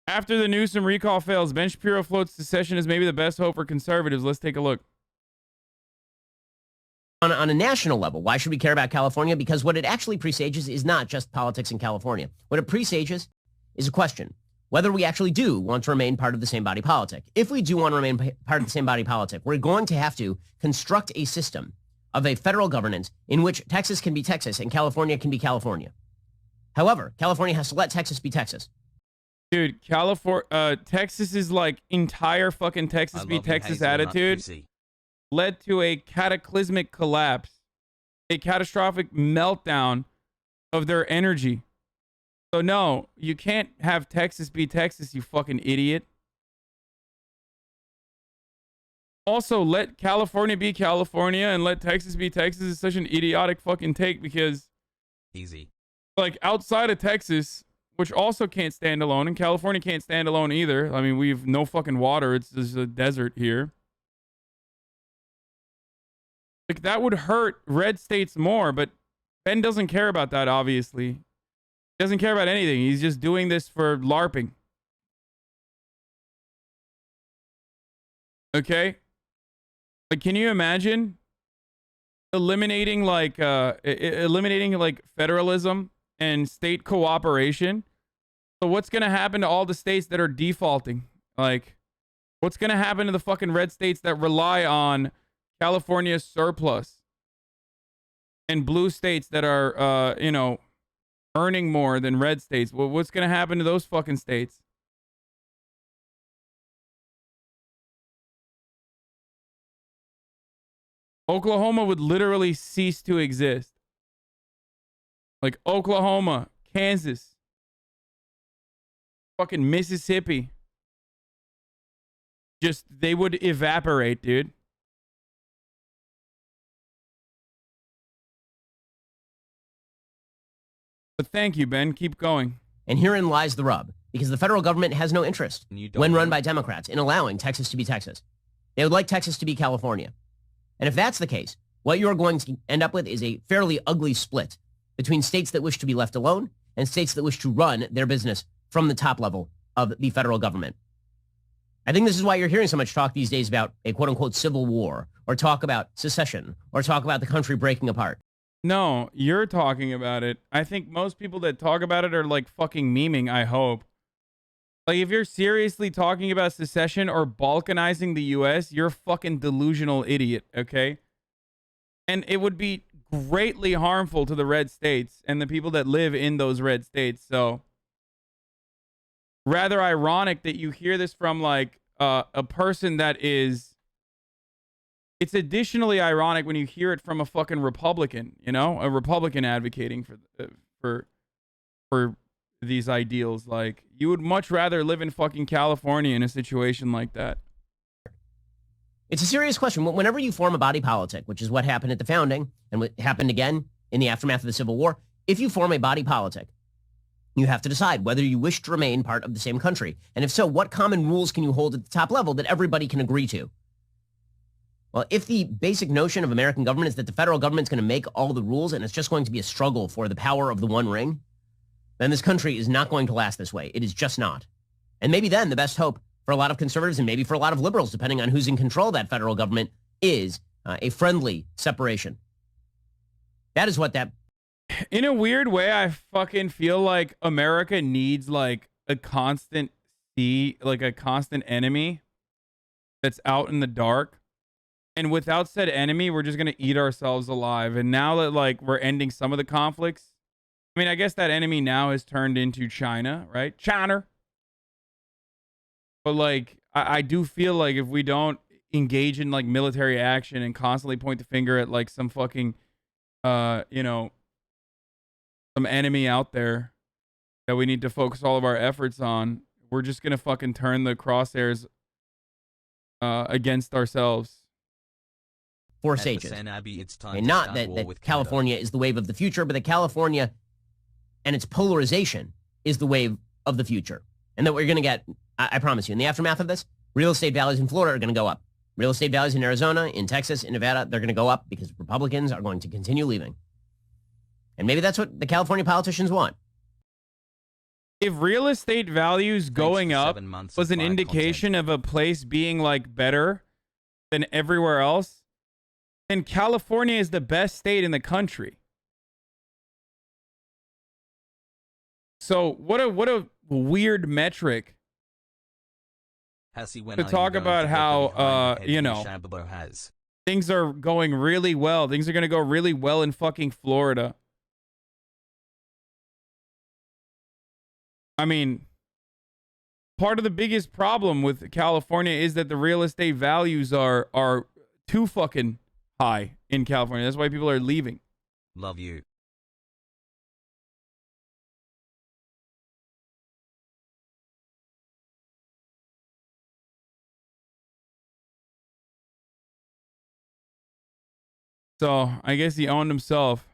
After the Newsom recall fails, Ben Shapiro floats secession as maybe the best hope for conservatives. Let's take a look. On a national level, why should we care about California? Because what it actually presages is not just politics in California. What it presages is a question, whether we actually do want to remain part of the same body politic. If we do want to remain part of the same body politic, we're going to have to construct a system of a federal governance in which Texas can be Texas and California can be California. However, California has to let Texas be Texas. Dude, Texas is like entire fucking Texas be Texas attitude led to a cataclysmic collapse, a catastrophic meltdown of their energy. So no, you can't have Texas be Texas, you fucking idiot. Also, let California be California and let Texas be Texas is such an idiotic fucking take because easy. Like outside of Texas, which also can't stand alone, and California can't stand alone either. I mean, we've no fucking water. It's just a desert here. Like, that would hurt red states more, but Ben doesn't care about that, obviously. He doesn't care about anything. He's just doing this for LARPing. Okay? Like, can you imagine eliminating federalism and state cooperation? So what's going to happen to all the states that are defaulting? Like, what's going to happen to the fucking red states that rely on California's surplus? And blue states that are, earning more than red states? Well, what's going to happen to those fucking states? Oklahoma would literally cease to exist. Like Oklahoma, Kansas, fucking Mississippi. Just, they would evaporate, dude. But thank you, Ben. Keep going. And herein lies the rub, because the federal government has no interest, when run by Democrats, in allowing Texas to be Texas. They would like Texas to be California. And if that's the case, what you're going to end up with is a fairly ugly split between states that wish to be left alone and states that wish to run their business from the top level of the federal government. I think this is why you're hearing so much talk these days about a quote-unquote civil war, or talk about secession, or talk about the country breaking apart. No, you're talking about it. I think most people that talk about it are like fucking memeing, I hope. Like, if you're seriously talking about secession or balkanizing the U.S., you're a fucking delusional idiot, okay? And it would be greatly harmful to the red states and the people that live in those red states. So, rather ironic that you hear this from, like, a person that is... It's additionally ironic when you hear it from a fucking Republican, you know? A Republican advocating for these ideals. Like, you would much rather live in fucking California in a situation like that. It's a serious question. Whenever you form a body politic, which is what happened at the founding and what happened again in the aftermath of the Civil War, if you form a body politic, you have to decide whether you wish to remain part of the same country. And if so, what common rules can you hold at the top level that everybody can agree to? Well, if the basic notion of American government is that the federal government's going to make all the rules and it's just going to be a struggle for the power of the one ring, then this country is not going to last this way. It is just not. And maybe then the best hope for a lot of conservatives and maybe for a lot of liberals, depending on who's in control of that federal government, is a friendly separation. That is what that... In a weird way, I fucking feel like America needs like a constant enemy that's out in the dark. And without said enemy, we're just going to eat ourselves alive. And now that, like, we're ending some of the conflicts, I mean, I guess that enemy now has turned into China, right? China. But, like, I do feel like if we don't engage in, like, military action and constantly point the finger at, like, some fucking, some enemy out there that we need to focus all of our efforts on, we're just going to fucking turn the crosshairs against ourselves. Force ages. Hasanabi, it's time and not that California is the wave of the future, but that California and its polarization is the wave of the future. And that we're going to get, I promise you, in the aftermath of this, real estate values in Florida are going to go up. Real estate values in Arizona, in Texas, in Nevada, they're going to go up because Republicans are going to continue leaving. And maybe that's what the California politicians want. if real estate values Thanks going for up 7 months was of an live indication content. of a place being like better than everywhere else, then California is the best state in the country. So what a weird metric Hassie, when to are you talk going about to get the how behind the head you you know, Shapiro has? things are going really well. Things are going to go really well in fucking Florida. I mean, part of the biggest problem with California is that the real estate values are too fucking high in California. That's why people are leaving. Love you. So I guess he owned himself.